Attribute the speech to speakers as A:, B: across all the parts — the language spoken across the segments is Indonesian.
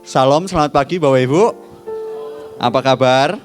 A: Salam, selamat pagi Bapak Ibu. Apa kabar?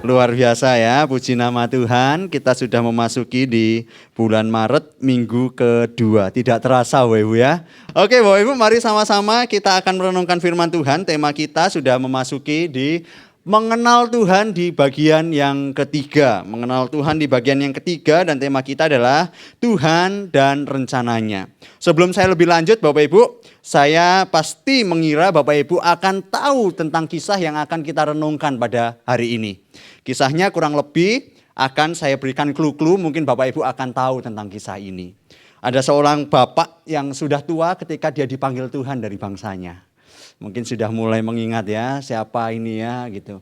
A: Luar biasa ya, puji nama Tuhan. Kita sudah memasuki di bulan Maret, minggu kedua. Tidak terasa Bapak Ibu ya. Oke Bapak Ibu, mari sama-sama kita akan merenungkan firman Tuhan. Tema kita sudah memasuki di mengenal Tuhan di bagian yang ketiga. Mengenal Tuhan di bagian yang ketiga, dan tema kita adalah Tuhan dan rencananya. Sebelum saya lebih lanjut Bapak Ibu, saya pasti mengira Bapak Ibu akan tahu tentang kisah yang akan kita renungkan pada hari ini. Kisahnya kurang lebih akan saya berikan clue-clue, mungkin Bapak Ibu akan tahu tentang kisah ini. Ada seorang bapak yang sudah tua ketika dia dipanggil Tuhan dari bangsanya. Mungkin sudah mulai mengingat ya, siapa ini ya gitu.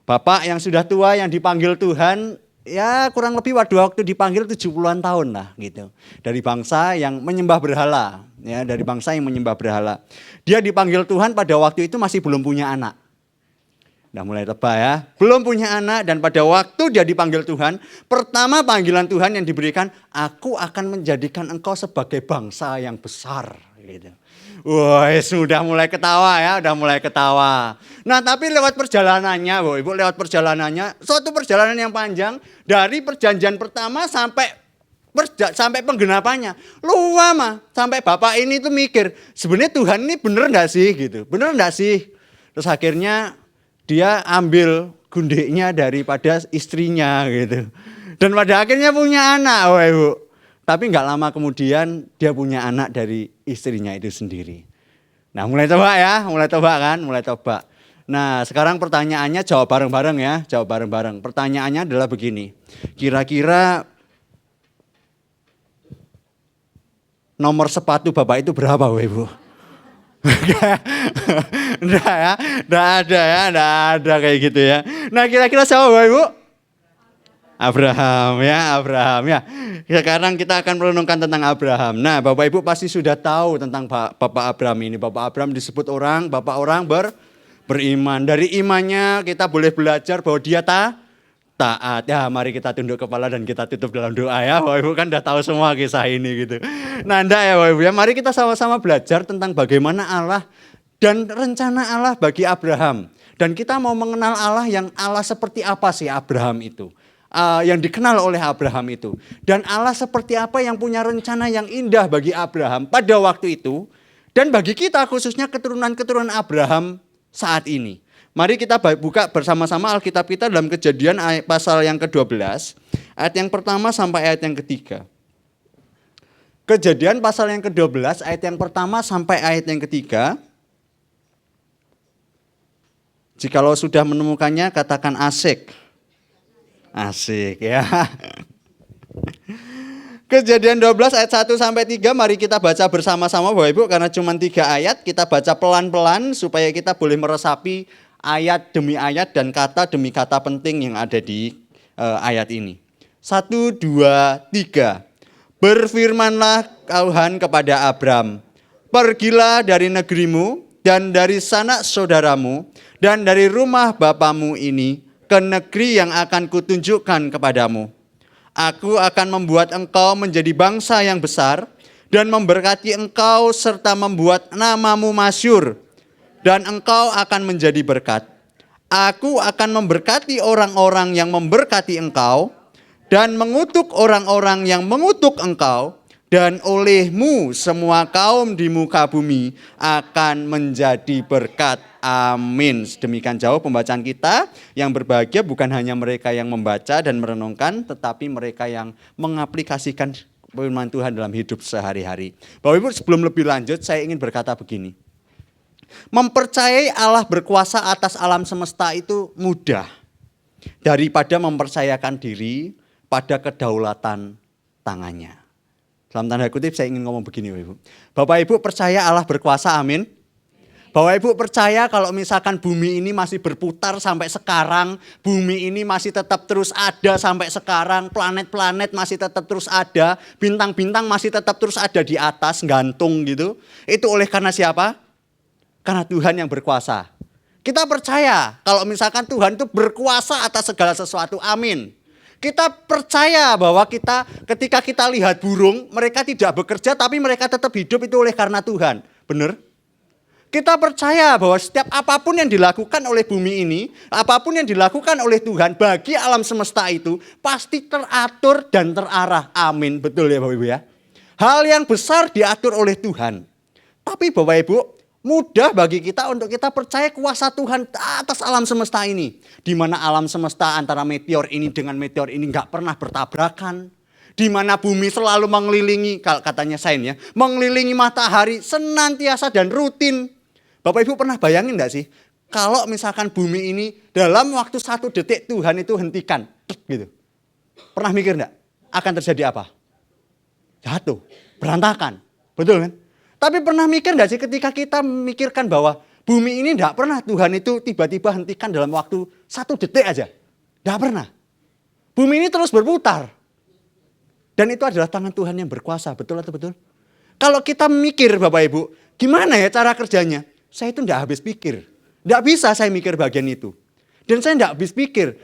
A: Bapak yang sudah tua yang dipanggil Tuhan, ya kurang lebih waktu dipanggil 70-an tahun lah gitu. Dari bangsa yang menyembah berhala, ya dari bangsa yang menyembah berhala. Dia dipanggil Tuhan pada waktu itu masih belum punya anak. Udah mulai tebak ya, belum punya anak, dan pada waktu dia dipanggil Tuhan, pertama panggilan Tuhan yang diberikan, aku akan menjadikan engkau sebagai bangsa yang besar gitu. Wah, sudah mulai ketawa ya, udah mulai ketawa. Nah, tapi lewat perjalanannya, Bapak Ibu, lewat perjalanannya, suatu perjalanan yang panjang dari perjanjian pertama sampai penggenapannya. Lu lama, sampai bapak ini tuh mikir, sebenarnya Tuhan ini bener enggak sih gitu? Bener enggak sih? Terus akhirnya dia ambil gundiknya daripada istrinya gitu. Dan pada akhirnya punya anak, Bapak Ibu. Tapi nggak lama kemudian dia punya anak dari istrinya itu sendiri. Nah mulai tebak ya, mulai tebak. Nah sekarang pertanyaannya jawab bareng-bareng ya, jawab bareng-bareng. Pertanyaannya adalah begini, kira-kira nomor sepatu Bapak itu berapa Bapak Ibu? Nggak ada kayak gitu ya. Nah kira-kira siapa Bapak Ibu? Abraham ya. Sekarang kita akan merenungkan tentang Abraham. Nah, Bapak Ibu pasti sudah tahu tentang Bapak Abraham ini. Bapak Abraham disebut bapak orang beriman. Dari imannya kita boleh belajar bahwa dia taat. Ya, mari kita tunduk kepala dan kita tutup dalam doa ya. Bapak Ibu kan udah tahu semua kisah ini gitu. Nah, enggak ya Bapak Ibu ya. Mari kita sama-sama belajar tentang bagaimana Allah dan rencana Allah bagi Abraham. Dan kita mau mengenal Allah yang Allah seperti apa sih Abraham itu. Yang dikenal oleh Abraham itu. Dan Allah seperti apa yang punya rencana yang indah bagi Abraham pada waktu itu. Dan bagi kita khususnya keturunan-keturunan Abraham saat ini. Mari kita buka bersama-sama Alkitab kita dalam Kejadian pasal yang ke-12. Ayat yang pertama sampai ayat yang ketiga. Kejadian pasal yang ke-12 ayat yang pertama sampai ayat yang ketiga. Jikalau sudah menemukannya katakan asik. Asik ya. Kejadian 12 ayat 1 sampai 3 mari kita baca bersama-sama Bapak Ibu, karena cuma 3 ayat, kita baca pelan-pelan supaya kita boleh meresapi ayat demi ayat dan kata demi kata penting yang ada di ayat ini. 1, 2, 3. Berfirmanlah Tuhan kepada Abram, pergilah dari negerimu dan dari sanak saudaramu dan dari rumah bapamu ini ke negeri yang akan kutunjukkan kepadamu. Aku akan membuat engkau menjadi bangsa yang besar dan memberkati engkau serta membuat namamu masyhur, dan engkau akan menjadi berkat. Aku akan memberkati orang-orang yang memberkati engkau dan mengutuk orang-orang yang mengutuk engkau, dan olehmu semua kaum di muka bumi akan menjadi berkat. Amin. Demikian jauh pembacaan kita. Yang berbahagia bukan hanya mereka yang membaca dan merenungkan, tetapi mereka yang mengaplikasikan firman Tuhan dalam hidup sehari-hari. Bapak Ibu, sebelum lebih lanjut saya ingin berkata begini. Mempercayai Allah berkuasa atas alam semesta itu mudah daripada mempercayakan diri pada kedaulatan tangannya. Dalam tanda kutip saya ingin ngomong begini Bapak Ibu. Bapak Ibu percaya Allah berkuasa, amin. Bapak Ibu percaya kalau misalkan bumi ini masih berputar sampai sekarang, bumi ini masih tetap terus ada sampai sekarang, planet-planet masih tetap terus ada, bintang-bintang masih tetap terus ada di atas, gantung gitu. Itu oleh karena siapa? Karena Tuhan yang berkuasa. Kita percaya kalau misalkan Tuhan itu berkuasa atas segala sesuatu, amin. Kita percaya bahwa ketika kita lihat burung, mereka tidak bekerja tapi mereka tetap hidup, itu oleh karena Tuhan. Benar? Kita percaya bahwa setiap apapun yang dilakukan oleh bumi ini, apapun yang dilakukan oleh Tuhan bagi alam semesta itu pasti teratur dan terarah. Amin. Betul ya Bapak Ibu ya. Hal yang besar diatur oleh Tuhan. Tapi Bapak Ibu, mudah bagi kita untuk kita percaya kuasa Tuhan atas alam semesta ini. Di mana alam semesta antara meteor ini dengan meteor ini gak pernah bertabrakan. Di mana bumi selalu mengelilingi, katanya sains ya, mengelilingi matahari senantiasa dan rutin. Bapak Ibu pernah bayangin gak sih? Kalau misalkan bumi ini dalam waktu 1 detik Tuhan itu hentikan. Gitu. Pernah mikir gak? Akan terjadi apa? Jatuh, berantakan. Betul kan? Tapi pernah mikir gak sih ketika kita memikirkan bahwa bumi ini gak pernah Tuhan itu tiba-tiba hentikan dalam waktu 1 detik aja. Gak pernah. Bumi ini terus berputar. Dan itu adalah tangan Tuhan yang berkuasa. Betul atau betul? Kalau kita mikir Bapak Ibu, gimana ya cara kerjanya? Saya itu tidak habis pikir. Tidak bisa saya mikir bagian itu. Dan saya tidak habis pikir.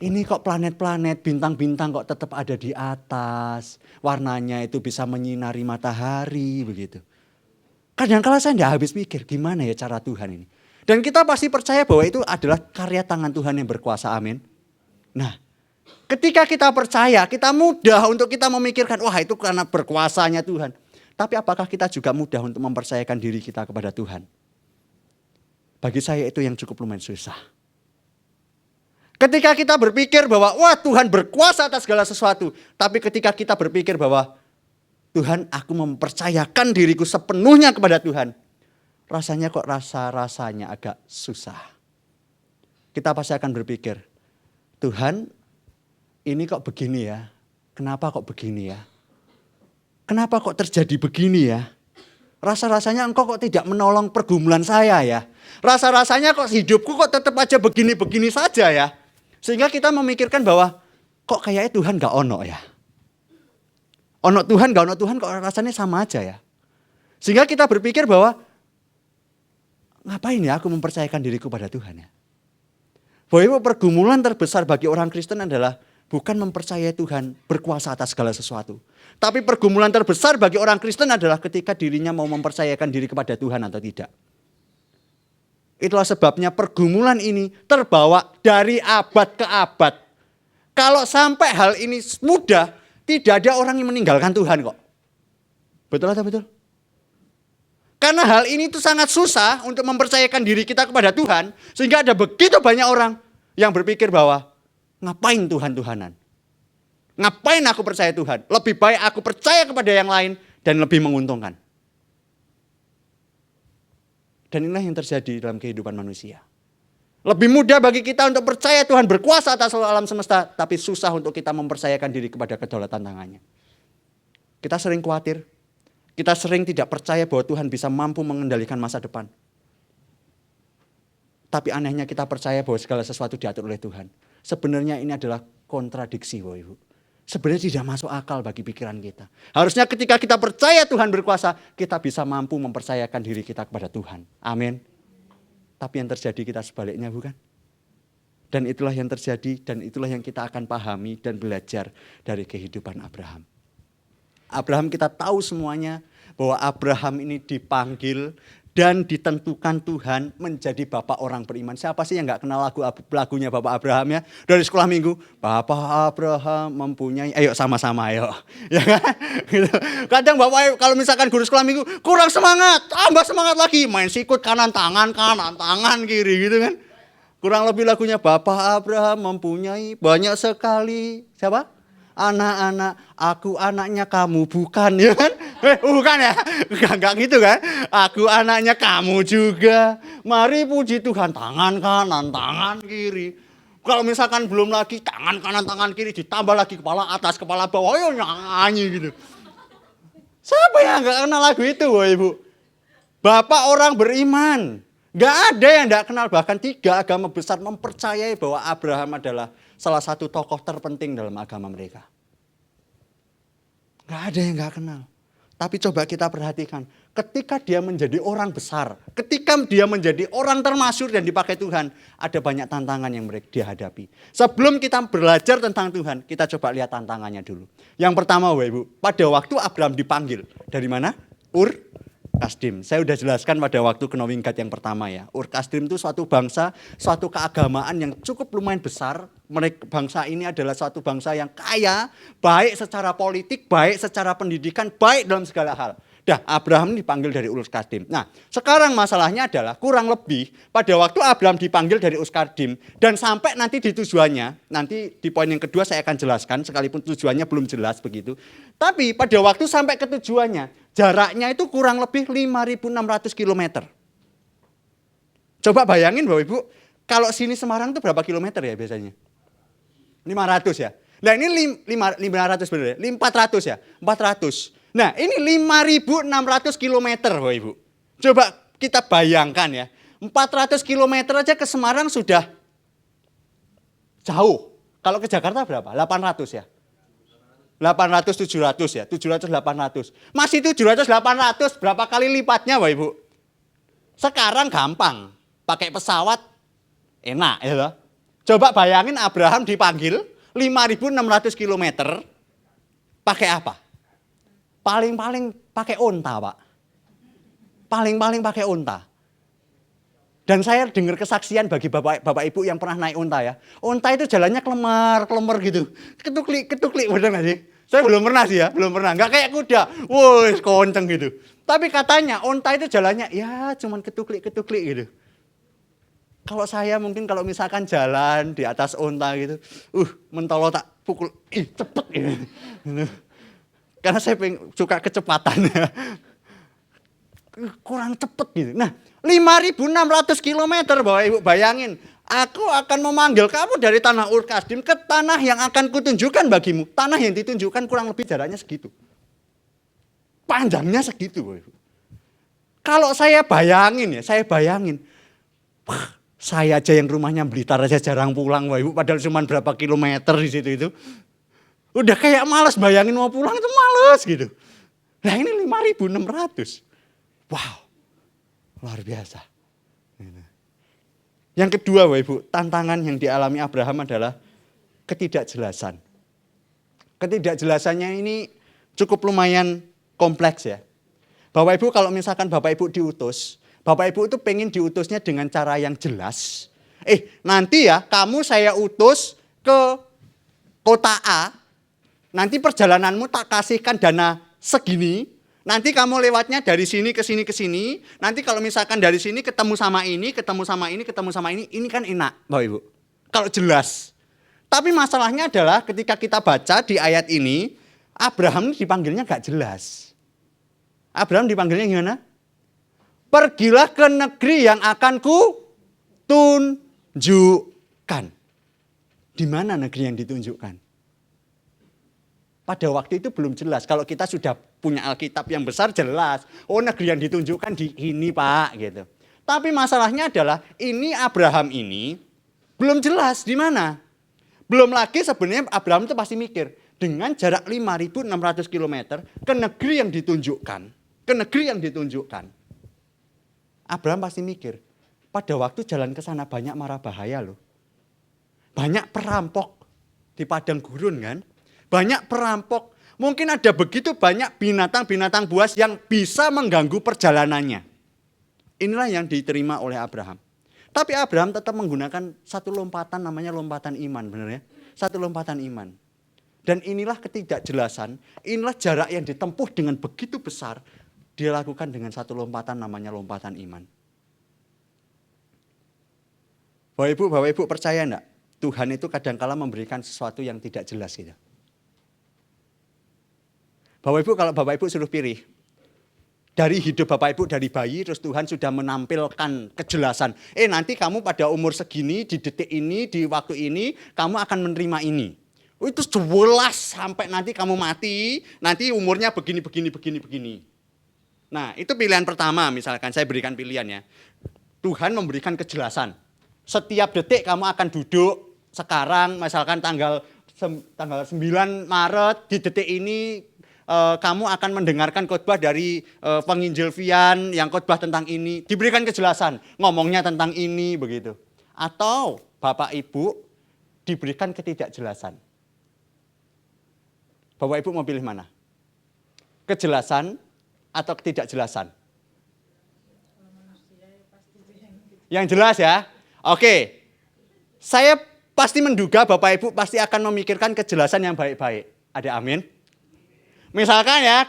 A: Ini kok planet-planet, bintang-bintang kok tetap ada di atas. Warnanya itu bisa menyinari matahari begitu. Kadang-kala saya tidak habis pikir gimana ya cara Tuhan ini. Dan kita pasti percaya bahwa itu adalah karya tangan Tuhan yang berkuasa. Amin. Nah, ketika kita percaya, kita mudah untuk kita memikirkan, wah itu karena berkuasanya Tuhan. Tapi apakah kita juga mudah untuk mempercayakan diri kita kepada Tuhan? Bagi saya itu yang cukup lumayan susah. Ketika kita berpikir bahwa wah Tuhan berkuasa atas segala sesuatu. Tapi ketika kita berpikir bahwa Tuhan aku mempercayakan diriku sepenuhnya kepada Tuhan. Rasanya kok rasanya agak susah. Kita pasti akan berpikir, Tuhan ini kok begini ya? Kenapa kok begini ya? Kenapa kok terjadi begini ya? Rasa-rasanya engkau kok tidak menolong pergumulan saya ya? Rasa-rasanya kok hidupku kok tetap aja begini-begini saja ya? Sehingga kita memikirkan bahwa kok kayaknya Tuhan gak ono ya? Ono Tuhan gak ono Tuhan kok rasanya sama aja ya? Sehingga kita berpikir bahwa ngapain ya aku mempercayakan diriku pada Tuhan ya? Bahwa pergumulan terbesar bagi orang Kristen adalah bukan mempercayai Tuhan berkuasa atas segala sesuatu. Tapi pergumulan terbesar bagi orang Kristen adalah ketika dirinya mau mempercayakan diri kepada Tuhan atau tidak. Itulah sebabnya pergumulan ini terbawa dari abad ke abad. Kalau sampai hal ini mudah, tidak ada orang yang meninggalkan Tuhan kok. Betul atau betul? Karena hal ini tuh sangat susah untuk mempercayakan diri kita kepada Tuhan. Sehingga ada begitu banyak orang yang berpikir bahwa ngapain Tuhan-Tuhanan? Ngapain aku percaya Tuhan? Lebih baik aku percaya kepada yang lain dan lebih menguntungkan. Dan inilah yang terjadi dalam kehidupan manusia. Lebih mudah bagi kita untuk percaya Tuhan berkuasa atas alam semesta, tapi susah untuk kita mempercayakan diri kepada kedaulatan tangannya. Kita sering khawatir, kita sering tidak percaya bahwa Tuhan bisa mampu mengendalikan masa depan. Tapi anehnya kita percaya bahwa segala sesuatu diatur oleh Tuhan. Sebenarnya ini adalah kontradiksi Bapak Ibu. Sebenarnya tidak masuk akal bagi pikiran kita. Harusnya ketika kita percaya Tuhan berkuasa, kita bisa mampu mempercayakan diri kita kepada Tuhan. Amin. Tapi yang terjadi kita sebaliknya bukan? Dan itulah yang terjadi dan itulah yang kita akan pahami dan belajar dari kehidupan Abraham. Abraham kita tahu semuanya bahwa Abraham ini dipanggil dan ditentukan Tuhan menjadi bapak orang beriman. Siapa sih yang gak kenal lagunya Bapak Abraham ya? Dari sekolah minggu, Bapak Abraham mempunyai, ayo sama-sama ayo. Ya kan? Gitu. Kadang Bapak kalau misalkan guru sekolah minggu kurang semangat, tambah semangat lagi. Main sikut kanan tangan kiri gitu kan. Kurang lebih lagunya Bapak Abraham mempunyai banyak sekali, siapa? Anak-anak, aku anaknya kamu bukan ya kan? Bukan ya? Enggak gitu kan? Aku anaknya kamu juga. Mari puji Tuhan, tangan kanan, tangan kiri. Kalau misalkan belum lagi tangan kanan, tangan kiri ditambah lagi kepala atas, kepala bawah, ayo nyanyi gitu. Siapa yang enggak kenal lagu itu, Bapak Ibu? Bapak orang beriman. Enggak ada yang enggak kenal, bahkan 3 agama besar mempercayai bahwa Abraham adalah salah satu tokoh terpenting dalam agama mereka. Gak ada yang gak kenal. Tapi coba kita perhatikan. Ketika dia menjadi orang besar. Ketika dia menjadi orang termasyhur dan dipakai Tuhan. Ada banyak tantangan yang mereka dihadapi. Sebelum kita belajar tentang Tuhan. Kita coba lihat tantangannya dulu. Yang pertama Bapak Ibu. Pada waktu Abraham dipanggil. Dari mana? Ur Kasdim. Saya sudah jelaskan pada waktu Knowinggat yang pertama ya. Kasdim itu suatu bangsa, suatu keagamaan yang cukup lumayan besar. Bangsa ini adalah suatu bangsa yang kaya, baik secara politik, baik secara pendidikan, baik dalam segala hal. Dah, Abraham dipanggil dari Kasdim. Nah, sekarang masalahnya adalah kurang lebih pada waktu Abraham dipanggil dari Kasdim dan sampai nanti di tujuannya, nanti di poin yang kedua saya akan jelaskan sekalipun tujuannya belum jelas begitu. Tapi pada waktu sampai ke tujuannya, jaraknya itu kurang lebih 5.600 km. Coba bayangin Bapak Ibu, kalau sini Semarang itu berapa kilometer ya biasanya? 500 ya. Nah ini 500 benar ya? 400 ya? 400. Nah ini 5.600 km Bapak Ibu. Coba kita bayangkan ya. 400 km aja ke Semarang sudah jauh. Kalau ke Jakarta berapa? 800 ya? 800, 700 ya? 700, 800. Masih 700, 800 berapa kali lipatnya Bapak Ibu? Sekarang gampang. Pakai pesawat enak ya loh. Coba bayangin Abraham dipanggil 5.600 km. Pakai apa? Paling-paling pakai onta, Pak. Paling-paling pakai onta. Dan saya dengar kesaksian bagi bapak ibu yang pernah naik onta ya. Onta itu jalannya kelemar gitu. Ketuklik, benar nggak sih? Saya belum pernah sih ya, belum pernah. Nggak kayak kuda, woi kenceng gitu. Tapi katanya onta itu jalannya ya cuman ketuklik gitu. Kalau saya mungkin kalau misalkan jalan di atas onta gitu, mentolo tak pukul, cepet gitu. Karena saya suka kecepatan. Kurang cepet gitu. Nah, 5.600 km Bapak Ibu bayangin. Aku akan memanggil kamu dari tanah Kasdim ke tanah yang akan kutunjukkan bagimu. Tanah yang ditunjukkan kurang lebih jaraknya segitu. Panjangnya segitu Bapak Ibu. Kalau saya bayangin. Saya aja yang rumahnya Blitar aja jarang pulang Bapak Ibu. Padahal cuma berapa kilometer di situ itu. Udah kayak malas bayangin mau pulang itu malas gitu. Nah ini 5.600. Wow, luar biasa. Yang kedua Bapak Ibu, tantangan yang dialami Abraham adalah ketidakjelasan. Ketidakjelasannya ini cukup lumayan kompleks ya. Bapak Ibu kalau misalkan Bapak Ibu diutus, Bapak Ibu itu pengen diutusnya dengan cara yang jelas. Nanti ya kamu saya utus ke kota A, nanti perjalananmu tak kasihkan dana segini, nanti kamu lewatnya dari sini ke sini ke sini. Nanti kalau misalkan dari sini ketemu sama ini ini kan enak, Bapak Ibu. Kalau jelas. Tapi masalahnya adalah ketika kita baca di ayat ini, Abraham dipanggilnya gak jelas. Abraham dipanggilnya gimana? Pergilah ke negeri yang akan ku tunjukkan. Di mana negeri yang ditunjukkan? Pada waktu itu belum jelas. Kalau kita sudah punya Alkitab yang besar jelas. Oh negeri yang ditunjukkan di ini Pak gitu. Tapi masalahnya adalah ini Abraham ini belum jelas di mana. Belum lagi sebenarnya Abraham itu pasti mikir. Dengan jarak 5.600 km ke negeri yang ditunjukkan. Ke negeri yang ditunjukkan. Abraham pasti mikir. Pada waktu jalan ke sana banyak mara bahaya loh. Banyak perampok di padang gurun kan. Banyak perampok, mungkin ada begitu banyak binatang-binatang buas yang bisa mengganggu perjalanannya. Inilah yang diterima oleh Abraham. Tapi Abraham tetap menggunakan satu lompatan namanya lompatan iman, benar ya? Satu lompatan iman. Dan inilah ketidakjelasan, inilah jarak yang ditempuh dengan begitu besar, dia lakukan dengan satu lompatan namanya lompatan iman. Bapak Ibu percaya enggak? Tuhan itu kadang-kala memberikan sesuatu yang tidak jelas gitu. Bapak Ibu kalau Bapak Ibu suruh pilih. Dari hidup Bapak Ibu dari bayi terus Tuhan sudah menampilkan kejelasan. Nanti kamu pada umur segini, di detik ini, di waktu ini, kamu akan menerima ini. Itu jelas sampai nanti kamu mati, nanti umurnya begini. Nah itu pilihan pertama misalkan saya berikan pilihan ya. Tuhan memberikan kejelasan. Setiap detik kamu akan duduk sekarang misalkan tanggal 9 Maret di detik ini. Kamu akan mendengarkan khotbah dari penginjil Vian yang khotbah tentang ini. Diberikan kejelasan, ngomongnya tentang ini begitu. Atau Bapak Ibu diberikan ketidakjelasan. Bapak Ibu mau pilih mana? Kejelasan atau ketidakjelasan? Yang jelas ya. Oke. Saya pasti menduga Bapak Ibu pasti akan memikirkan kejelasan yang baik-baik. Ada amin? Misalkan ya,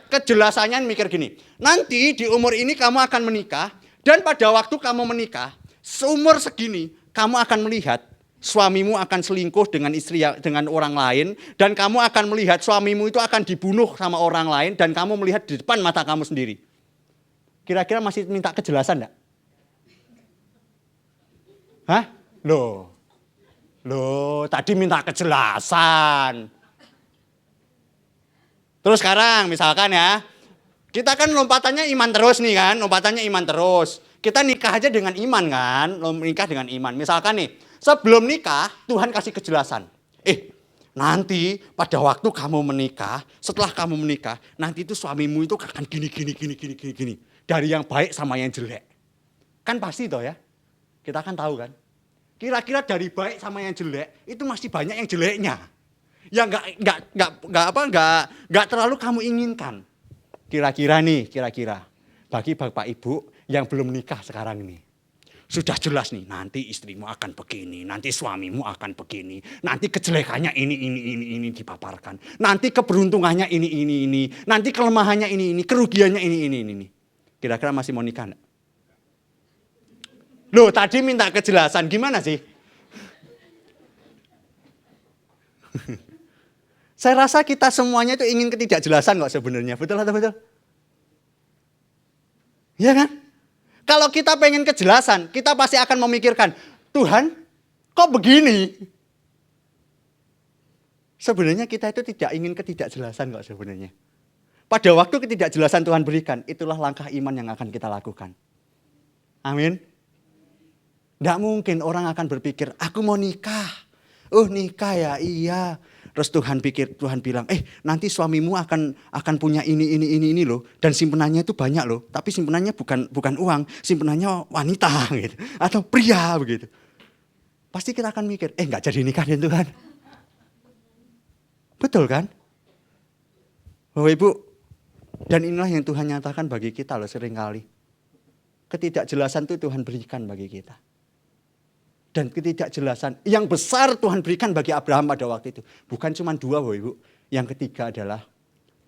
A: kejelasannya mikir gini. Nanti di umur ini kamu akan menikah. Dan pada waktu kamu menikah, seumur segini kamu akan melihat suamimu akan selingkuh dengan orang lain. Dan kamu akan melihat suamimu itu akan dibunuh sama orang lain. Dan kamu melihat di depan mata kamu sendiri. Kira-kira masih minta kejelasan enggak? Hah? Loh, tadi minta kejelasan. Terus sekarang misalkan ya, kita kan lompatannya iman terus nih kan, lompatannya iman terus. Kita nikah aja dengan iman kan, nikah dengan iman. Misalkan nih, sebelum nikah Tuhan kasih kejelasan. Nanti pada waktu kamu menikah, setelah kamu menikah, nanti itu suamimu itu akan gini. Dari yang baik sama yang jelek. Kan pasti toh ya, kita kan tahu kan. Kira-kira dari baik sama yang jelek itu masih banyak yang jeleknya, yang nggak terlalu kamu inginkan. Kira-kira bagi Bapak Ibu yang belum nikah sekarang ini, sudah jelas nih nanti istrimu akan begini, nanti suamimu akan begini, nanti kejelekannya ini dipaparkan, nanti keberuntungannya ini, nanti kelemahannya ini, kerugiannya ini. Kira-kira masih mau nikah enggak? Loh, tadi minta kejelasan, gimana sih? Saya rasa kita semuanya itu ingin ketidakjelasan kok sebenarnya, betul atau betul? Iya kan? Kalau kita pengen kejelasan, kita pasti akan memikirkan, Tuhan, kok begini? Sebenarnya kita itu tidak ingin ketidakjelasan kok sebenarnya. Pada waktu ketidakjelasan Tuhan berikan, itulah langkah iman yang akan kita lakukan. Amin. Tidak mungkin orang akan berpikir, aku mau nikah. Nikah ya, iya. Terus Tuhan bilang, nanti suamimu akan punya ini loh. Dan simpenannya itu banyak loh. Tapi simpenannya bukan uang, simpenannya wanita gitu. Atau pria begitu. Pasti kita akan mikir, nggak jadi nikah ya Tuhan. Betul kan? Bapak Ibu, dan inilah yang Tuhan nyatakan bagi kita loh seringkali. Ketidakjelasan itu Tuhan berikan bagi kita. Dan ketidakjelasan yang besar Tuhan berikan bagi Abraham pada waktu itu. Bukan cuma dua Bapak Ibu. Yang ketiga adalah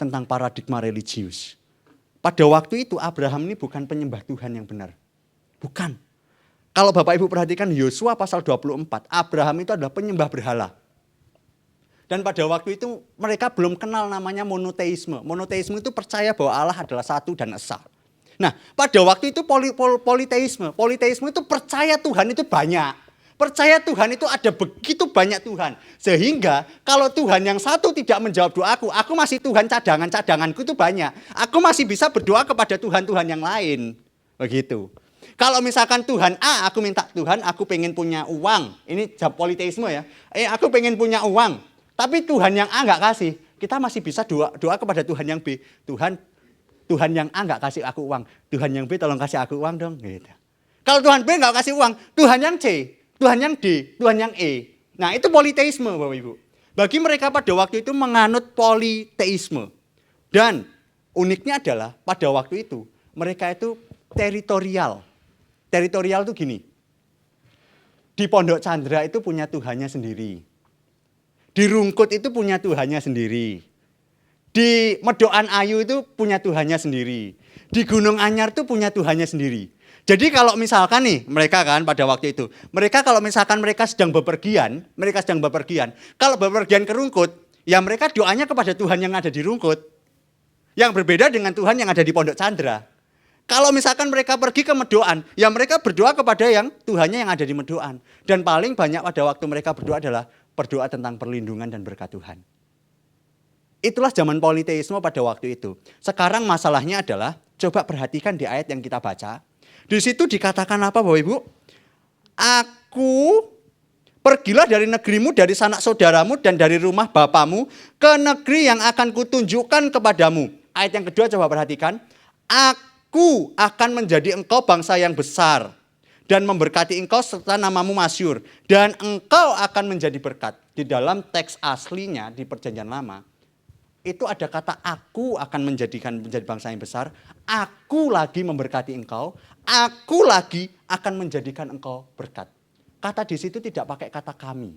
A: tentang paradigma religius. Pada waktu itu Abraham ini bukan penyembah Tuhan yang benar. Bukan. Kalau Bapak Ibu perhatikan Yosua pasal 24. Abraham itu adalah penyembah berhala. Dan pada waktu itu mereka belum kenal namanya monoteisme. Monoteisme itu percaya bahwa Allah adalah satu dan esa. Nah pada waktu itu politeisme. Politeisme itu percaya Tuhan itu banyak. Percaya Tuhan itu ada begitu banyak Tuhan. Sehingga kalau Tuhan yang satu tidak menjawab doaku, aku masih Tuhan cadanganku itu banyak. Aku masih bisa berdoa kepada Tuhan-Tuhan yang lain. Begitu. Kalau misalkan Tuhan A, aku minta Tuhan aku pengen punya uang. Ini politeisme ya. Aku pengen punya uang. Tapi Tuhan yang A nggak kasih. Kita masih bisa doa kepada Tuhan yang B. Tuhan yang A nggak kasih aku uang. Tuhan yang B tolong kasih aku uang dong. Gitu. Kalau Tuhan B nggak kasih uang, Tuhan yang C. Tuhan yang D, Tuhan yang E. Nah itu politeisme Bapak Ibu. Bagi mereka pada waktu itu menganut politeisme. Dan uniknya adalah pada waktu itu mereka itu teritorial. Teritorial itu gini. Di Pondok Chandra itu punya Tuhannya sendiri. Di Rungkut itu punya Tuhannya sendiri. Di Medokan Ayu itu punya Tuhannya sendiri. Di Gunung Anyar itu punya Tuhannya sendiri. Jadi kalau misalkan nih mereka kan pada waktu itu, mereka sedang bepergian, kalau bepergian ke Rungkut, ya mereka doanya kepada Tuhan yang ada di Rungkut. Yang berbeda dengan Tuhan yang ada di Pondok Chandra. Kalau misalkan mereka pergi ke Medokan, ya mereka berdoa kepada yang Tuhannya yang ada di Medokan. Dan paling banyak pada waktu mereka berdoa adalah berdoa tentang perlindungan dan berkat Tuhan. Itulah zaman politeisme pada waktu itu. Sekarang masalahnya adalah, coba perhatikan di ayat yang kita baca. Di situ dikatakan apa Bapak Ibu? Aku pergilah dari negerimu, dari sanak saudaramu dan dari rumah bapamu ke negeri yang akan kutunjukkan kepadamu. Ayat yang kedua coba perhatikan. Aku akan menjadi engkau bangsa yang besar dan memberkati engkau serta namamu masyhur. Dan engkau akan menjadi berkat. Di dalam teks aslinya di Perjanjian Lama, itu ada kata aku akan menjadi bangsa yang besar, aku lagi memberkati engkau, Aku lagi akan menjadikan engkau berkat. Kata di situ tidak pakai kata kami.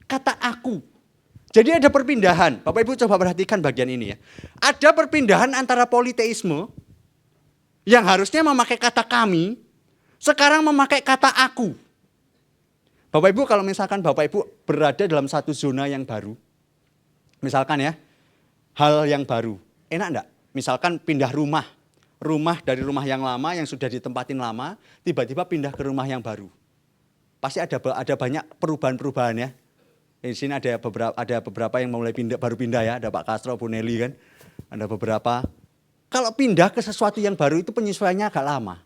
A: Kata aku. Jadi ada perpindahan. Bapak Ibu coba perhatikan bagian ini ya. Ada perpindahan antara politeisme yang harusnya memakai kata kami, sekarang memakai kata aku. Bapak Ibu kalau misalkan Bapak Ibu berada dalam satu zona yang baru. Misalkan ya, hal yang baru. Enak enggak? Misalkan pindah rumah. Rumah dari rumah yang lama yang sudah ditempatin lama, tiba-tiba pindah ke rumah yang baru. Pasti ada banyak perubahan-perubahan ya. Di sini ada beberapa yang mulai baru pindah ya, ada Pak Castro, Bu Nelly kan. Ada beberapa. Kalau pindah ke sesuatu yang baru itu penyesuaiannya agak lama.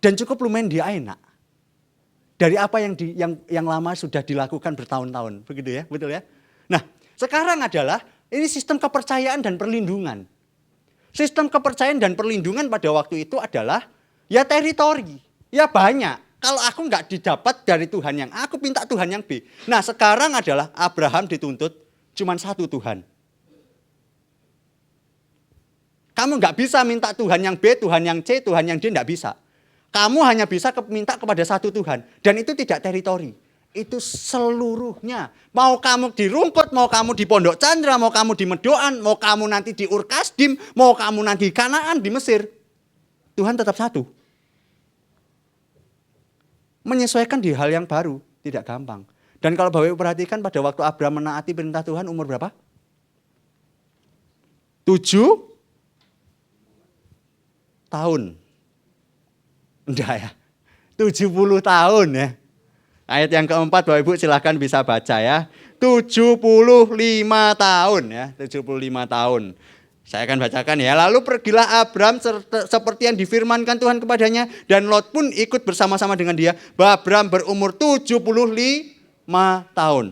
A: Dan cukup lumayan dia enak. Dari apa yang lama sudah dilakukan bertahun-tahun, begitu ya, betul ya. Nah, sekarang adalah ini sistem kepercayaan dan perlindungan. Sistem kepercayaan dan perlindungan pada waktu itu adalah ya teritori, ya banyak. Kalau aku nggak didapat dari Tuhan yang A, aku minta Tuhan yang B. Nah sekarang adalah Abraham dituntut cuma satu Tuhan. Kamu nggak bisa minta Tuhan yang B, Tuhan yang C, Tuhan yang D, nggak bisa. Kamu hanya bisa minta kepada satu Tuhan. Dan itu tidak teritori. Itu seluruhnya. Mau kamu di Rungkut, mau kamu di Pondok Chandra, mau kamu di Medoan, mau kamu nanti di Ur Kasdim, mau kamu nanti di Kanaan, di Mesir. Tuhan tetap satu. Menyesuaikan di hal yang baru, tidak gampang. Dan kalau Bapak Ibu perhatikan pada waktu Abraham menaati perintah Tuhan umur berapa? 7 tahun. Enggak ya, 70 tahun ya. Ayat yang keempat Bapak Ibu silahkan bisa baca ya. 75 tahun ya, 75 tahun. Saya akan bacakan ya. Lalu pergilah Abram seperti yang difirmankan Tuhan kepadanya. Dan Lot pun ikut bersama-sama dengan dia. Abram berumur 75 tahun.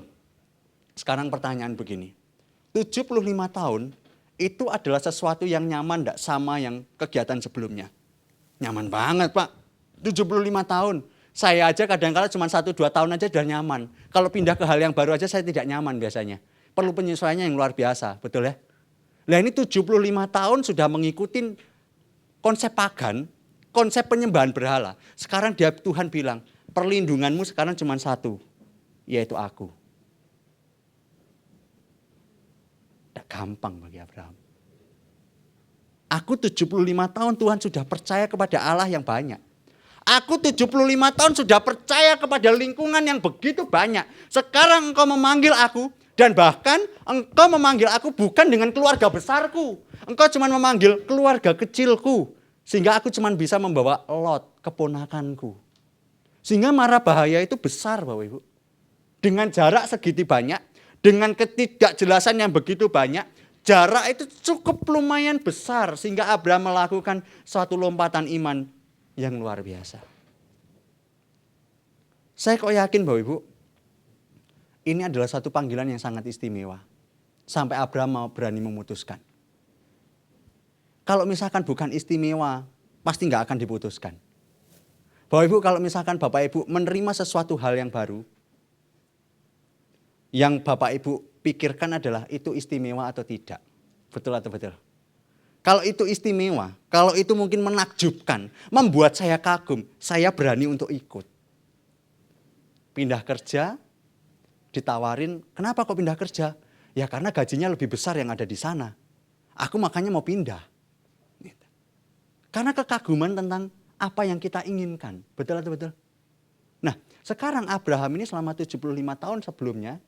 A: Sekarang pertanyaan begini. 75 tahun itu adalah sesuatu yang nyaman enggak sama yang kegiatan sebelumnya? Nyaman banget Pak. 75 tahun. Saya aja kadang-kadang cuma 1-2 tahun aja sudah nyaman. Kalau pindah ke hal yang baru aja saya tidak nyaman biasanya. Perlu penyesuaiannya yang luar biasa, betul ya? Nah ini 75 tahun sudah mengikuti konsep pagan, konsep penyembahan berhala. Sekarang Tuhan bilang, perlindunganmu sekarang cuma satu, yaitu aku. Tidak gampang bagi Abraham. Aku 75 tahun Tuhan sudah percaya kepada Allah yang banyak. Aku 75 tahun sudah percaya kepada lingkungan yang begitu banyak. Sekarang engkau memanggil aku. Dan bahkan engkau memanggil aku bukan dengan keluarga besarku. Engkau cuma memanggil keluarga kecilku. Sehingga aku cuma bisa membawa Lot, keponakanku. Sehingga mara bahaya itu besar Bapak Ibu. Dengan jarak segitu banyak. Dengan ketidakjelasan yang begitu banyak. Jarak itu cukup lumayan besar. Sehingga Abraham melakukan suatu lompatan iman yang luar biasa. Saya kok yakin Bapak Ibu, ini adalah satu panggilan yang sangat istimewa. Sampai Abraham mau berani memutuskan. Kalau misalkan bukan istimewa, pasti nggak akan diputuskan. Bapak Ibu, kalau misalkan Bapak Ibu menerima sesuatu hal yang baru, yang Bapak Ibu pikirkan adalah itu istimewa atau tidak. Betul atau betul? Kalau itu istimewa, kalau itu mungkin menakjubkan, membuat saya kagum, saya berani untuk ikut. Pindah kerja, ditawarin, kenapa kok pindah kerja? Ya karena gajinya lebih besar yang ada di sana. Aku makanya mau pindah. Karena kekaguman tentang apa yang kita inginkan. Betul atau betul? Nah, sekarang Abraham ini selama 75 tahun sebelumnya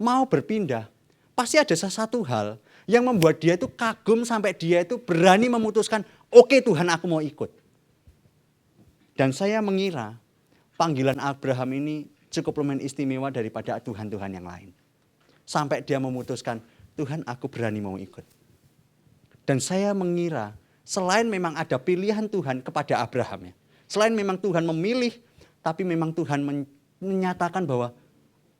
A: mau berpindah. Pasti ada sesuatu hal yang membuat dia itu kagum sampai dia itu berani memutuskan, oke Tuhan aku mau ikut. Dan saya mengira panggilan Abraham ini cukup lumayan istimewa daripada Tuhan-Tuhan yang lain. Sampai dia memutuskan, Tuhan aku berani mau ikut. Dan saya mengira selain memang ada pilihan Tuhan kepada Abraham ya. Selain memang Tuhan memilih, tapi memang Tuhan menyatakan bahwa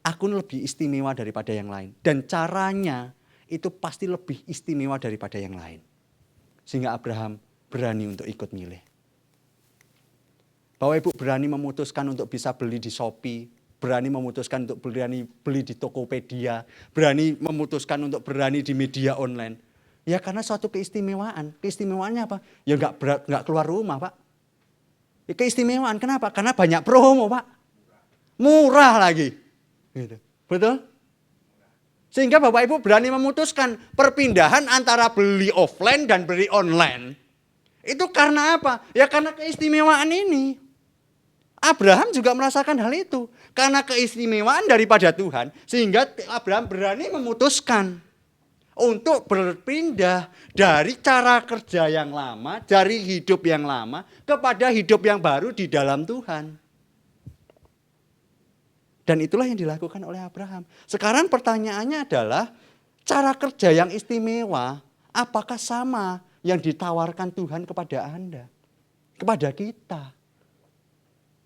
A: aku lebih istimewa daripada yang lain. Dan caranya itu pasti lebih istimewa daripada yang lain. Sehingga Abraham berani untuk ikut milih. Bapak Ibu berani memutuskan untuk bisa beli di Shopee. Berani memutuskan untuk berani beli di Tokopedia. Berani memutuskan untuk berani di media online. Ya karena suatu keistimewaan. Keistimewaannya apa? Ya nggak keluar rumah, Pak. Ya, keistimewaan. Kenapa? Karena banyak promo, Pak. Murah lagi. Gitu. Betul? Sehingga Bapak Ibu berani memutuskan perpindahan antara beli offline dan beli online. Itu karena apa? Ya karena keistimewaan ini. Abraham juga merasakan hal itu. Karena keistimewaan daripada Tuhan. Sehingga Abraham berani memutuskan untuk berpindah dari cara kerja yang lama, dari hidup yang lama, kepada hidup yang baru di dalam Tuhan. Dan itulah yang dilakukan oleh Abraham. Sekarang pertanyaannya adalah, cara kerja yang istimewa, apakah sama yang ditawarkan Tuhan kepada Anda? Kepada kita?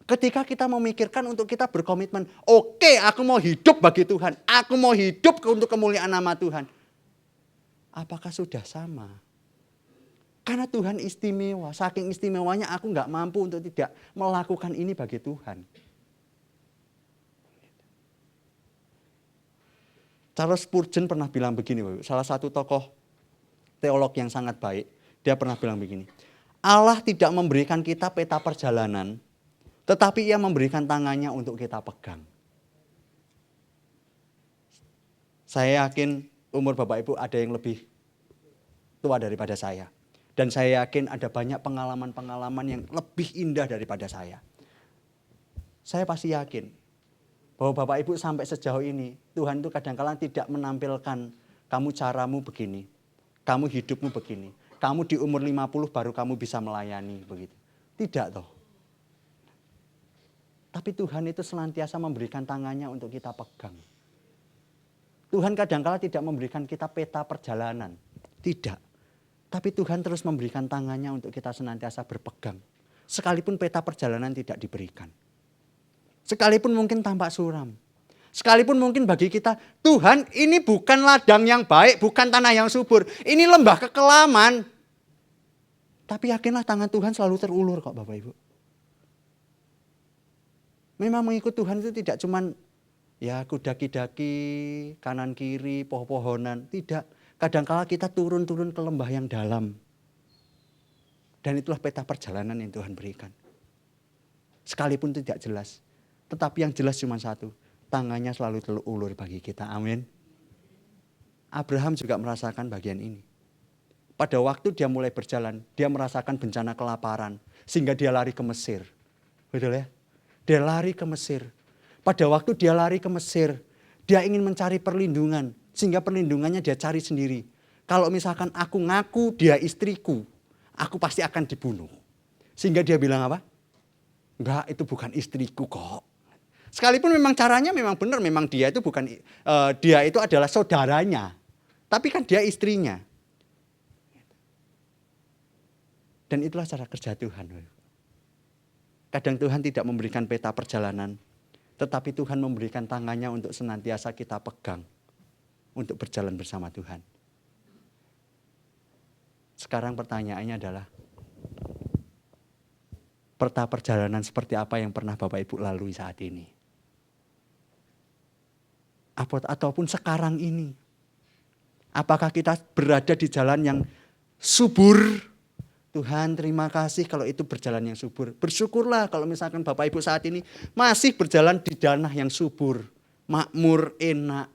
A: Ketika kita memikirkan untuk kita berkomitmen, oke, aku mau hidup bagi Tuhan. Aku mau hidup untuk kemuliaan nama Tuhan. Apakah sudah sama? Karena Tuhan istimewa. Saking istimewanya aku nggak mampu untuk tidak melakukan ini bagi Tuhan. Charles Spurgeon pernah bilang begini, salah satu tokoh teolog yang sangat baik. Dia pernah bilang begini, Allah tidak memberikan kita peta perjalanan, tetapi Ia memberikan tangannya untuk kita pegang. Saya yakin umur Bapak Ibu ada yang lebih tua daripada saya. Dan saya yakin ada banyak pengalaman-pengalaman yang lebih indah daripada saya. Saya pasti yakin bahwa Bapak Ibu sampai sejauh ini, Tuhan itu kadang-kala tidak menampilkan kamu caramu begini, kamu hidupmu begini, kamu di umur 50 baru kamu bisa melayani begitu. Tidak toh. Tapi Tuhan itu senantiasa memberikan tangannya untuk kita pegang. Tuhan kadang-kala tidak memberikan kita peta perjalanan. Tidak. Tapi Tuhan terus memberikan tangannya untuk kita senantiasa berpegang. Sekalipun peta perjalanan tidak diberikan. Sekalipun mungkin tampak suram. Sekalipun mungkin bagi kita, Tuhan ini bukan ladang yang baik, bukan tanah yang subur. Ini lembah kekelaman. Tapi yakinlah tangan Tuhan selalu terulur kok Bapak Ibu. Memang mengikut Tuhan itu tidak cuman ya kudaki-daki, kanan kiri, pohon-pohonan. Tidak. Kadangkala kita turun-turun ke lembah yang dalam. Dan itulah peta perjalanan yang Tuhan berikan. Sekalipun tidak jelas. Tetapi yang jelas cuma satu. Tangannya selalu terulur bagi kita. Amin. Abraham juga merasakan bagian ini. Pada waktu dia mulai berjalan, dia merasakan bencana kelaparan. Sehingga dia lari ke Mesir. Betul ya? Dia lari ke Mesir. Pada waktu dia lari ke Mesir, dia ingin mencari perlindungan. Sehingga perlindungannya dia cari sendiri. Kalau misalkan aku ngaku dia istriku, aku pasti akan dibunuh. Sehingga dia bilang apa? Enggak, itu bukan istriku kok. Sekalipun memang caranya memang benar, memang dia itu bukan dia itu adalah saudaranya. Tapi kan dia istrinya. Dan itulah cara kerja Tuhan. Kadang Tuhan tidak memberikan peta perjalanan, tetapi Tuhan memberikan tangannya untuk senantiasa kita pegang untuk berjalan bersama Tuhan. Sekarang pertanyaannya adalah, peta perjalanan seperti apa yang pernah Bapak Ibu lalui saat ini? Ataupun sekarang ini. Apakah kita berada di jalan yang subur? Tuhan terima kasih kalau itu berjalan yang subur. Bersyukurlah kalau misalkan Bapak Ibu saat ini masih berjalan di tanah yang subur. Makmur, enak.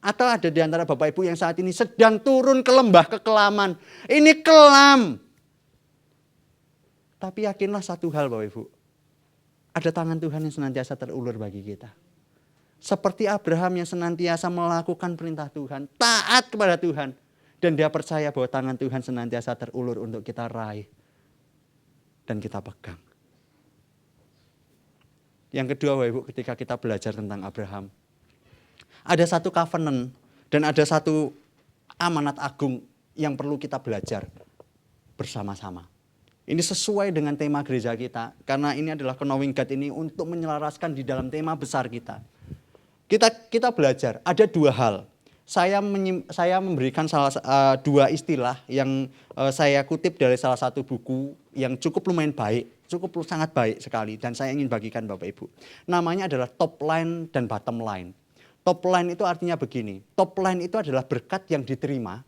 A: Atau ada di antara Bapak Ibu yang saat ini sedang turun ke lembah kekelaman. Ini kelam. Tapi yakinlah satu hal Bapak Ibu. Ada tangan Tuhan yang senantiasa terulur bagi kita. Seperti Abraham yang senantiasa melakukan perintah Tuhan. Taat kepada Tuhan. Dan dia percaya bahwa tangan Tuhan senantiasa terulur untuk kita raih. Dan kita pegang. Yang kedua Bapak Ibu, ketika kita belajar tentang Abraham. Ada satu covenant dan ada satu amanat agung yang perlu kita belajar bersama-sama. Ini sesuai dengan tema gereja kita. Karena ini adalah knowing God ini untuk menyelaraskan di dalam tema besar kita. Kita belajar, ada dua hal. Saya memberikan dua istilah yang saya kutip dari salah satu buku yang cukup lumayan baik. Cukup sangat baik sekali dan saya ingin bagikan Bapak Ibu. Namanya adalah top line dan bottom line. Top line itu artinya begini. Top line itu adalah berkat yang diterima.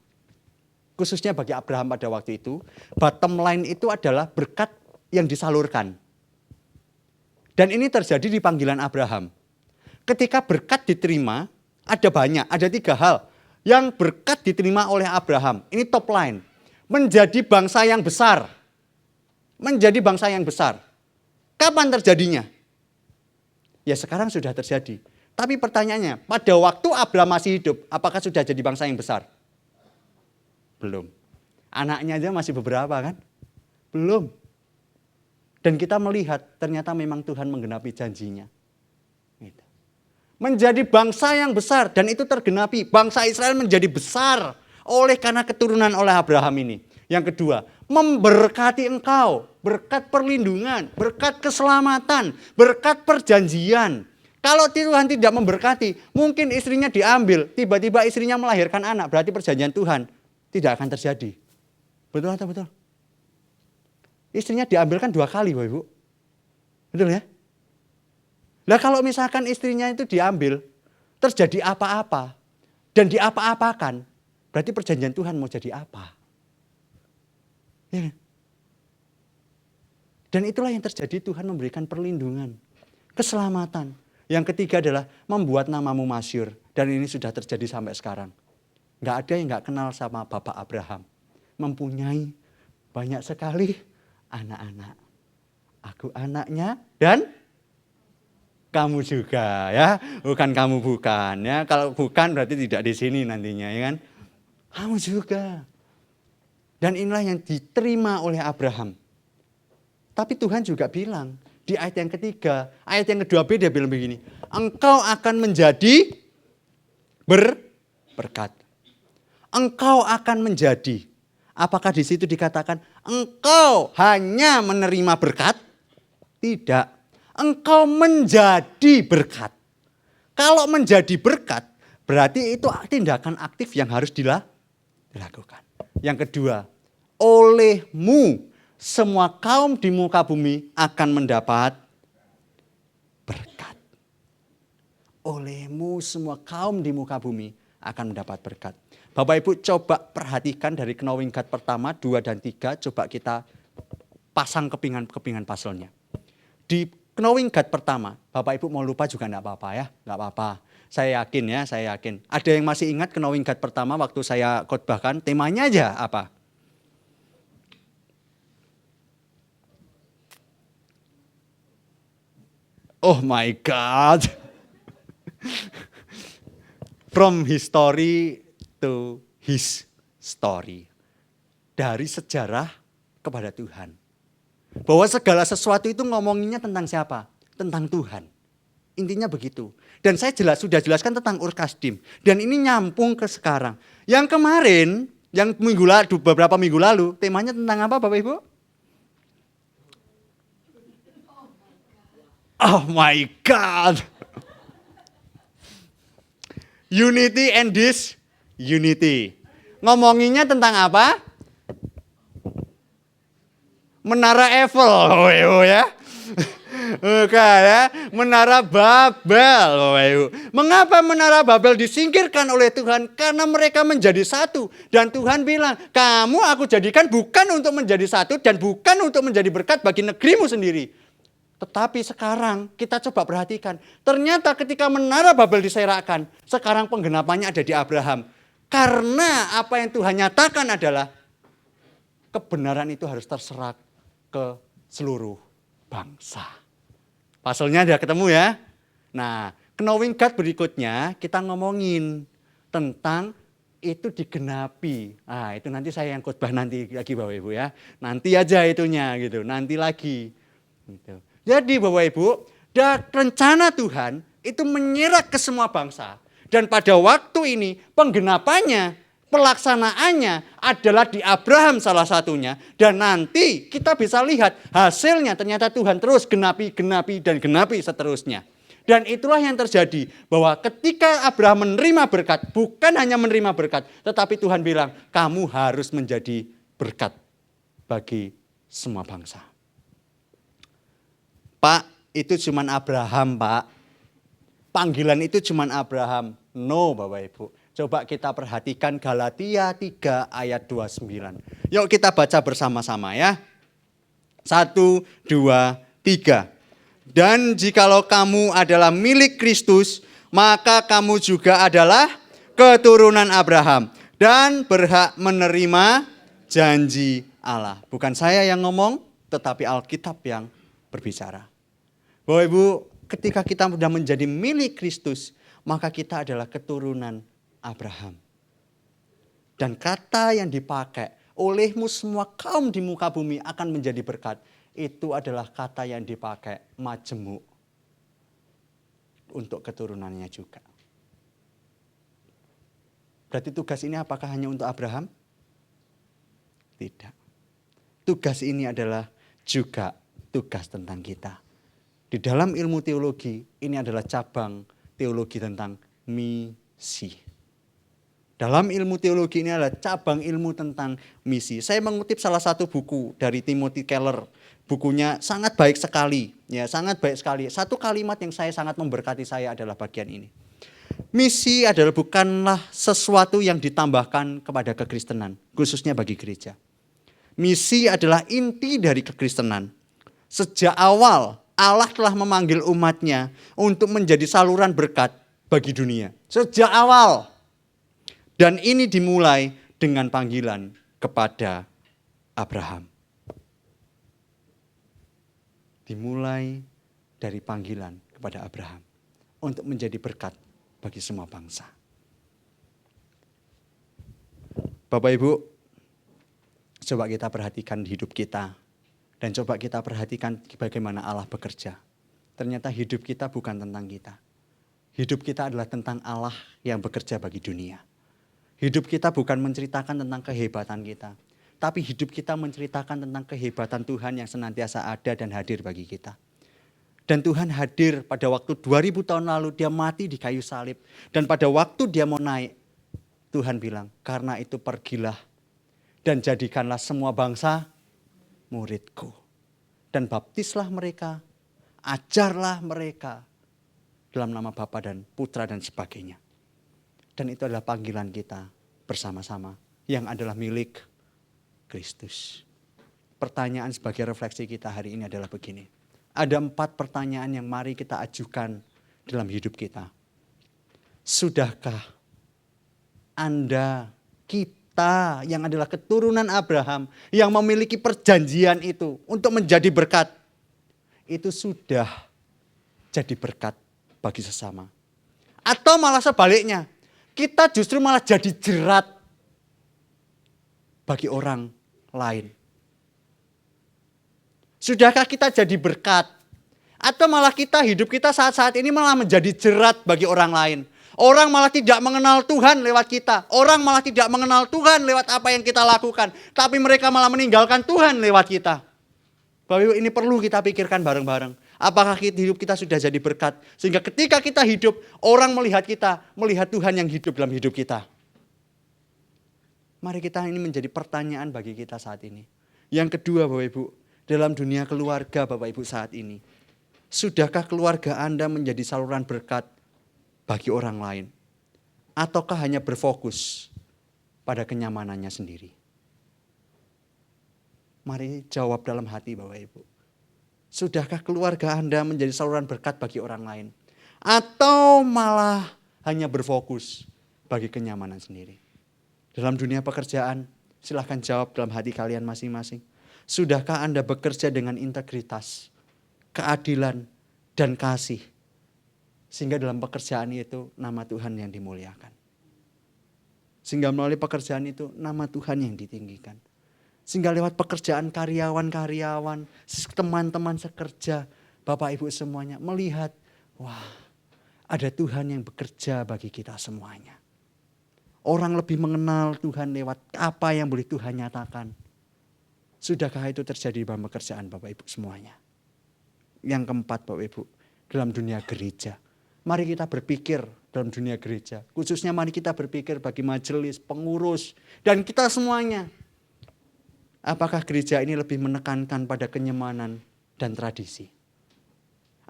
A: khususnya bagi Abraham pada waktu itu, bottom line itu adalah berkat yang disalurkan. Dan ini terjadi di panggilan Abraham. Ketika berkat diterima, ada banyak, ada 3 hal yang berkat diterima oleh Abraham. Ini top line, menjadi bangsa yang besar. Menjadi bangsa yang besar. Kapan terjadinya? Ya sekarang sudah terjadi. Tapi pertanyaannya, pada waktu Abraham masih hidup, apakah sudah jadi bangsa yang besar? Belum. Anaknya aja masih beberapa kan? Belum. Dan kita melihat ternyata memang Tuhan menggenapi janjinya. Gitu. Menjadi bangsa yang besar dan itu tergenapi. Bangsa Israel menjadi besar oleh karena keturunan oleh Abraham ini. Yang kedua, memberkati engkau. Berkat perlindungan, berkat keselamatan, berkat perjanjian. Kalau Tuhan tidak memberkati, mungkin istrinya diambil. Tiba-tiba istrinya melahirkan anak. Berarti perjanjian Tuhan tidak akan terjadi. Betul atau betul? Istrinya diambil kan 2 kali, Bapak Ibu. Betul ya? Nah kalau misalkan istrinya itu diambil, terjadi apa-apa, dan diapa-apakan, berarti perjanjian Tuhan mau jadi apa? Ya. Dan itulah yang terjadi, Tuhan memberikan perlindungan, keselamatan. Yang ketiga adalah membuat namamu masyhur. Dan ini sudah terjadi sampai sekarang. Nggak ada yang nggak kenal sama Bapak Abraham. Mempunyai banyak sekali anak-anak. Aku anaknya dan kamu juga ya. Bukan kamu bukan ya. Kalau bukan berarti tidak di sini nantinya ya kan. Kamu juga. Dan inilah yang diterima oleh Abraham. Tapi Tuhan juga bilang di ayat yang ketiga, ayat yang kedua B dia bilang begini. Engkau akan menjadi berkat. Engkau akan menjadi. Apakah di situ dikatakan engkau hanya menerima berkat? Tidak. Engkau menjadi berkat. Kalau menjadi berkat, berarti itu tindakan aktif yang harus dilakukan. Yang kedua, olehmu semua kaum di muka bumi akan mendapat berkat. Olehmu semua kaum di muka bumi akan mendapat berkat. Bapak Ibu coba perhatikan dari knowing God pertama, 2 dan 3. Coba kita pasang kepingan puzzle-nya. Di knowing God pertama, Bapak Ibu mau lupa juga enggak apa-apa ya. Enggak apa-apa. Saya yakin. Ada yang masih ingat knowing God pertama waktu saya khotbahkan, temanya aja apa? Oh my God. From history to his story. Dari sejarah kepada Tuhan. Bahwa segala sesuatu itu ngomonginnya tentang siapa? Tentang Tuhan. Intinya begitu. Dan saya sudah jelaskan tentang Ur Kasdim. Dan ini nyambung ke sekarang. Yang kemarin, yang beberapa minggu lalu, temanya tentang apa Bapak Ibu? Oh my God. Unity and disunity. Ngomonginnya tentang apa? Menara Eiffel, ya. Bukan ya, Menara Babel. Mengapa Menara Babel disingkirkan oleh Tuhan? Karena mereka menjadi satu. Dan Tuhan bilang, kamu aku jadikan bukan untuk menjadi satu dan bukan untuk menjadi berkat bagi negerimu sendiri. Tetapi sekarang kita coba perhatikan. Ternyata ketika Menara Babel diserakkan, sekarang penggenapannya ada di Abraham. Karena apa yang Tuhan nyatakan adalah kebenaran itu harus terserak ke seluruh bangsa. Pasalnya udah ketemu ya. Nah, knowing God berikutnya kita ngomongin tentang itu digenapi. Nah, itu nanti saya yang khotbah nanti lagi Bapak Ibu ya. Nanti aja itunya gitu, nanti lagi. Gitu. Jadi Bapak Ibu, rencana Tuhan itu menyerak ke semua bangsa. Dan pada waktu ini penggenapannya, pelaksanaannya adalah di Abraham salah satunya. Dan nanti kita bisa lihat hasilnya ternyata Tuhan terus genapi seterusnya. Dan itulah yang terjadi bahwa ketika Abraham menerima berkat, bukan hanya menerima berkat, tetapi Tuhan bilang kamu harus menjadi berkat bagi semua bangsa. Pak, itu cuman Abraham, Pak. Panggilan itu cuman Abraham. No, Bapak Ibu. Coba kita perhatikan Galatia 3 ayat 29. Yuk kita baca bersama-sama ya. 1, 2, 3. Dan jikalau kamu adalah milik Kristus, maka kamu juga adalah keturunan Abraham dan berhak menerima janji Allah. Bukan saya yang ngomong, tetapi Alkitab yang berbicara. Bapak Ibu, ketika kita sudah menjadi milik Kristus, maka kita adalah keturunan Abraham. Dan kata yang dipakai, olehmu semua kaum di muka bumi akan menjadi berkat. Itu adalah kata yang dipakai majemuk untuk keturunannya juga. Berarti tugas ini apakah hanya untuk Abraham? Tidak. Tugas ini adalah juga tugas tentang kita. Di dalam ilmu teologi, ini adalah cabang teologi tentang misi. Dalam ilmu teologi ini adalah cabang ilmu tentang misi. Saya mengutip salah satu buku dari Timothy Keller. Bukunya sangat baik sekali. Ya, sangat baik sekali. Satu kalimat yang sangat memberkati saya adalah bagian ini. Misi adalah bukanlah sesuatu yang ditambahkan kepada kekristenan, khususnya bagi gereja. Misi adalah inti dari kekristenan. Sejak awal Allah telah memanggil umatnya untuk menjadi saluran berkat bagi dunia. Sejak awal. Dan ini dimulai dengan panggilan kepada Abraham. Dimulai dari panggilan kepada Abraham untuk menjadi berkat bagi semua bangsa. Bapak Ibu, coba kita perhatikan hidup kita. Dan coba kita perhatikan bagaimana Allah bekerja. Ternyata hidup kita bukan tentang kita. Hidup kita adalah tentang Allah yang bekerja bagi dunia. Hidup kita bukan menceritakan tentang kehebatan kita. Tapi hidup kita menceritakan tentang kehebatan Tuhan yang senantiasa ada dan hadir bagi kita. Dan Tuhan hadir pada waktu 2000 tahun lalu dia mati di kayu salib. Dan pada waktu dia mau naik, Tuhan bilang, karena itu pergilah dan jadikanlah semua bangsa muridku. Dan baptislah mereka, ajarlah mereka dalam nama Bapa dan Putra dan sebagainya. Dan itu adalah panggilan kita bersama-sama yang adalah milik Kristus. Pertanyaan sebagai refleksi kita hari ini adalah begini. Ada 4 pertanyaan yang mari kita ajukan dalam hidup kita. Sudahkah Anda, kita yang adalah keturunan Abraham, yang memiliki perjanjian itu untuk menjadi berkat, itu sudah jadi berkat bagi sesama? Atau malah sebaliknya, kita justru malah jadi jerat bagi orang lain? Sudahkah kita jadi berkat? Atau malah hidup kita saat-saat ini malah menjadi jerat bagi orang lain? Orang malah tidak mengenal Tuhan lewat kita. Orang malah tidak mengenal Tuhan lewat apa yang kita lakukan. Tapi mereka malah meninggalkan Tuhan lewat kita. Bapak Ibu, ini perlu kita pikirkan bareng-bareng. Apakah hidup kita sudah jadi berkat? Sehingga ketika kita hidup, orang melihat kita, melihat Tuhan yang hidup dalam hidup kita. Mari kita ini menjadi pertanyaan bagi kita saat ini. Yang kedua Bapak Ibu, dalam dunia keluarga Bapak Ibu saat ini. Sudahkah keluarga Anda menjadi saluran berkat bagi orang lain? Ataukah hanya berfokus pada kenyamanannya sendiri? Mari jawab dalam hati Bapak Ibu. Sudahkah keluarga Anda menjadi saluran berkat bagi orang lain? Atau malah hanya berfokus bagi kenyamanan sendiri? Dalam dunia pekerjaan, silahkan jawab dalam hati kalian masing-masing. Sudahkah Anda bekerja dengan integritas, keadilan, dan kasih? Sehingga dalam pekerjaan itu nama Tuhan yang dimuliakan. Sehingga melalui pekerjaan itu nama Tuhan yang ditinggikan. Sehingga lewat pekerjaan karyawan-karyawan, teman-teman sekerja, Bapak Ibu semuanya melihat, wah, ada Tuhan yang bekerja bagi kita semuanya. Orang lebih mengenal Tuhan lewat apa yang boleh Tuhan nyatakan. Sudahkah itu terjadi dalam pekerjaan Bapak Ibu semuanya? Yang keempat Bapak Ibu, dalam dunia gereja. Mari kita berpikir dalam dunia gereja. Khususnya mari kita berpikir bagi majelis, pengurus, dan kita semuanya. Apakah gereja ini lebih menekankan pada kenyamanan dan tradisi?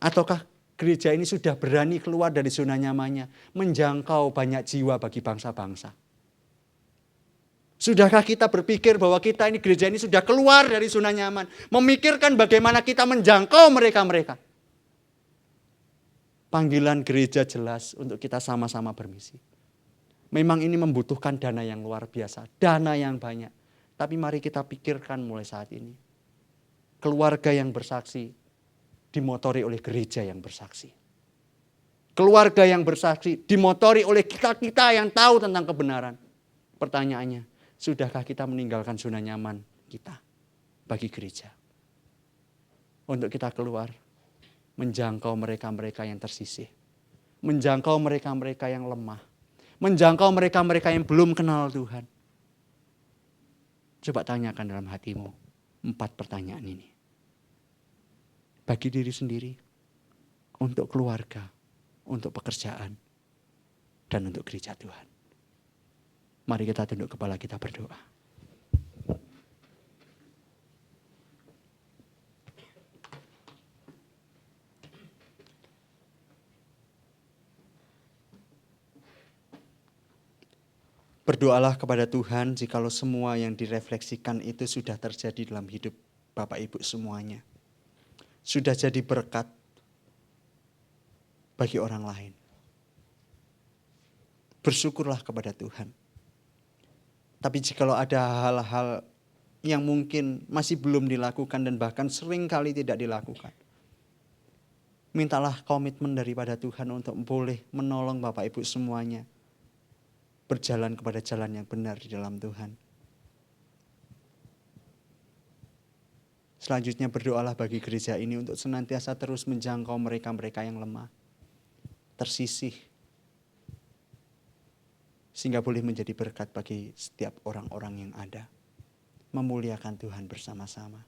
A: Ataukah gereja ini sudah berani keluar dari zona nyamannya, menjangkau banyak jiwa bagi bangsa-bangsa? Sudahkah kita berpikir bahwa kita ini gereja ini sudah keluar dari zona nyaman, memikirkan bagaimana kita menjangkau mereka-mereka? Panggilan gereja jelas untuk kita sama-sama bermisi. Memang ini membutuhkan dana yang luar biasa, dana yang banyak. Tapi mari kita pikirkan mulai saat ini. Keluarga yang bersaksi dimotori oleh gereja yang bersaksi. Keluarga yang bersaksi dimotori oleh kita-kita yang tahu tentang kebenaran. Pertanyaannya, sudahkah kita meninggalkan zona nyaman kita bagi gereja? Untuk kita keluar, menjangkau mereka-mereka yang tersisih. Menjangkau mereka-mereka yang lemah. Menjangkau mereka-mereka yang belum kenal Tuhan. Coba tanyakan dalam hatimu 4 pertanyaan ini. Bagi diri sendiri, untuk keluarga, untuk pekerjaan, dan untuk gereja Tuhan. Mari kita tunduk kepala, kita berdoa. Berdoalah kepada Tuhan jikalau semua yang direfleksikan itu sudah terjadi dalam hidup Bapak Ibu semuanya. Sudah jadi berkat bagi orang lain. Bersyukurlah kepada Tuhan. Tapi jikalau ada hal-hal yang mungkin masih belum dilakukan dan bahkan sering kali tidak dilakukan, mintalah komitmen daripada Tuhan untuk boleh menolong Bapak Ibu semuanya berjalan kepada jalan yang benar di dalam Tuhan. Selanjutnya berdoalah bagi gereja ini untuk senantiasa terus menjangkau mereka-mereka yang lemah, tersisih, sehingga boleh menjadi berkat bagi setiap orang-orang yang ada. Memuliakan Tuhan bersama-sama.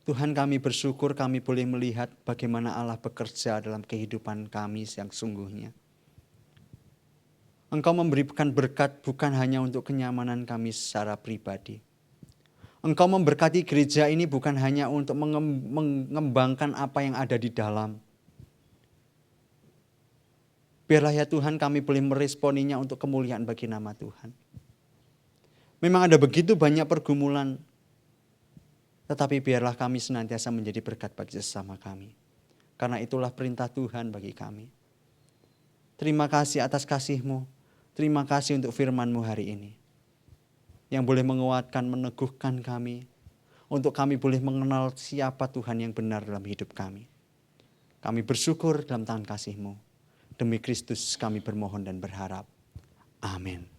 A: Tuhan, kami bersyukur kami boleh melihat bagaimana Allah bekerja dalam kehidupan kami yang sungguhnya. Engkau memberikan berkat bukan hanya untuk kenyamanan kami secara pribadi. Engkau memberkati gereja ini bukan hanya untuk mengembangkan apa yang ada di dalam. Biarlah ya Tuhan kami boleh meresponinya untuk kemuliaan bagi nama Tuhan. Memang ada begitu banyak pergumulan, tetapi biarlah kami senantiasa menjadi berkat bagi sesama kami. Karena itulah perintah Tuhan bagi kami. Terima kasih atas kasih-Mu. Terima kasih untuk firman-Mu hari ini. Yang boleh menguatkan, meneguhkan kami. Untuk kami boleh mengenal siapa Tuhan yang benar dalam hidup kami. Kami bersyukur dalam tangan kasih-Mu. Demi Kristus kami bermohon dan berharap. Amin.